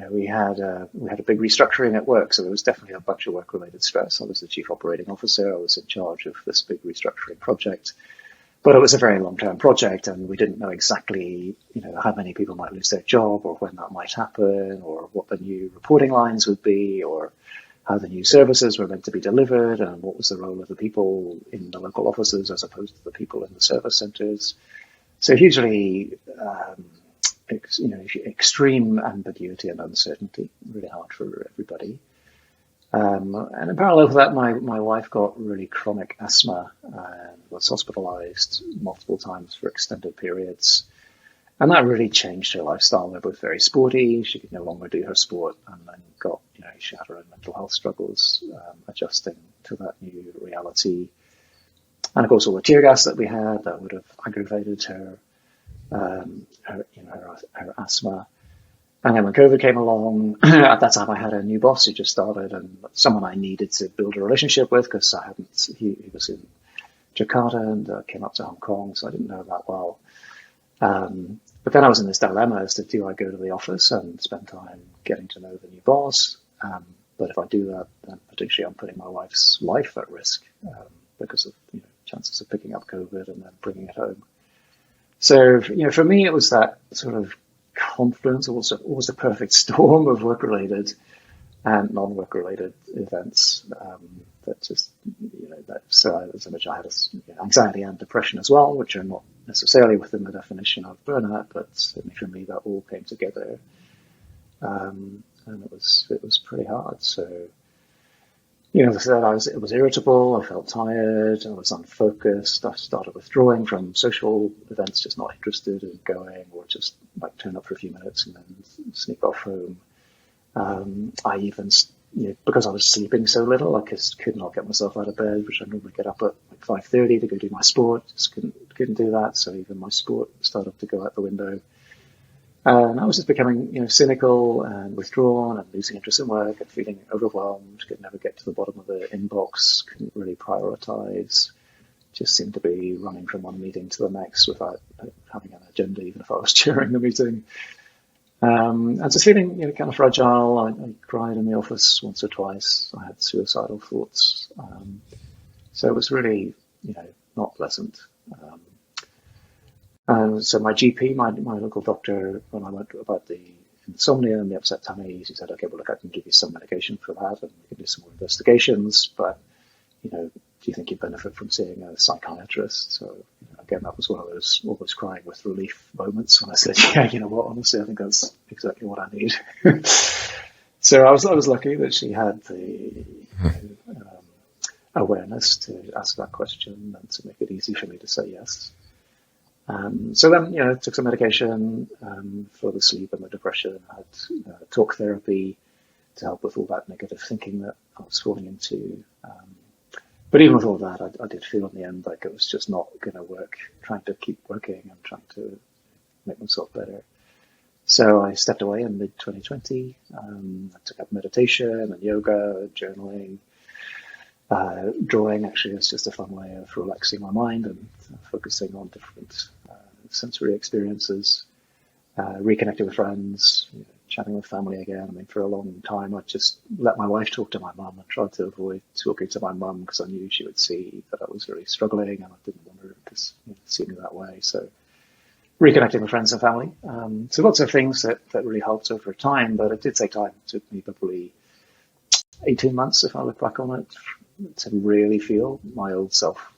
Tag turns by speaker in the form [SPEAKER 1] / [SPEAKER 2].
[SPEAKER 1] we had a big restructuring at work, so there was definitely a bunch of work-related stress. I was the chief operating officer. I was in charge of this big restructuring project, but it was a very long-term project, and we didn't know exactly, how many people might lose their job, or when that might happen, or what the new reporting lines would be, or how the new services were meant to be delivered, and what was the role of the people in the local offices as opposed to the people in the service centres. So hugely, extreme ambiguity and uncertainty, really hard for everybody. And in parallel with that, my wife got really chronic asthma and was hospitalised multiple times for extended periods. And that really changed her lifestyle. We're both very sporty. She could no longer do her sport, and then she had her own mental health struggles, adjusting to that new reality. And of course, all the tear gas that we had, that would have aggravated her asthma. And then when COVID came along, at that time I had a new boss who just started, and someone I needed to build a relationship with, because he was in Jakarta and came up to Hong Kong, so I didn't know that well. But then I was in this dilemma as to, do I go to the office and spend time getting to know the new boss? But if I do that, then potentially I'm putting my wife's life at risk, because of chances of picking up COVID and then bringing it home. So, for me, it was that sort of confluence, almost a perfect storm of work-related and non-work-related events, that just, so as I mentioned, I had anxiety and depression as well, which are not necessarily within the definition of burnout, but certainly for me, that all came together. And it was pretty hard. So, as I said, it was irritable, I felt tired, I was unfocused, I started withdrawing from social events, just not interested in going, or just turn up for a few minutes and then sneak off home. I even, because I was sleeping so little, I just could not get myself out of bed, which I normally get up at 5:30 to go do my sport, just couldn't do that, so even my sport started to go out the window. And I was just becoming, cynical and withdrawn and losing interest in work and feeling overwhelmed, could never get to the bottom of the inbox, couldn't really prioritize, just seemed to be running from one meeting to the next without having an agenda, even if I was chairing the meeting. And just feeling, kind of fragile. I cried in the office once or twice. I had suicidal thoughts. So it was really, not pleasant. And so my GP, my local doctor, when I went about the insomnia and the upset tummy, he said, okay, well, look, I can give you some medication for that and we can do some more investigations, but, do you think you'd benefit from seeing a psychiatrist? So, again, that was one of those almost crying with relief moments when I said, yeah, you know what, honestly, I think that's exactly what I need. So I was lucky that she had the awareness to ask that question and to make it easy for me to say yes. So then, took some medication for the sleep and the depression. I had talk therapy to help with all that negative thinking that I was falling into. But even with all that, I did feel in the end like it was just not going to work, trying to keep working and trying to make myself better. So I stepped away in mid-2020. I took up meditation and yoga, journaling. Drawing actually is just a fun way of relaxing my mind and focusing on different sensory experiences. Reconnecting with friends, chatting with family again. I mean, for a long time, I just let my wife talk to my mum. I tried to avoid talking to my mum because I knew she would see that I was really struggling and I didn't want her to see me that way. So reconnecting with friends and family. So lots of things that really helped over time, but it did take time. It took me probably 18 months, if I look back on it, to really feel my old self,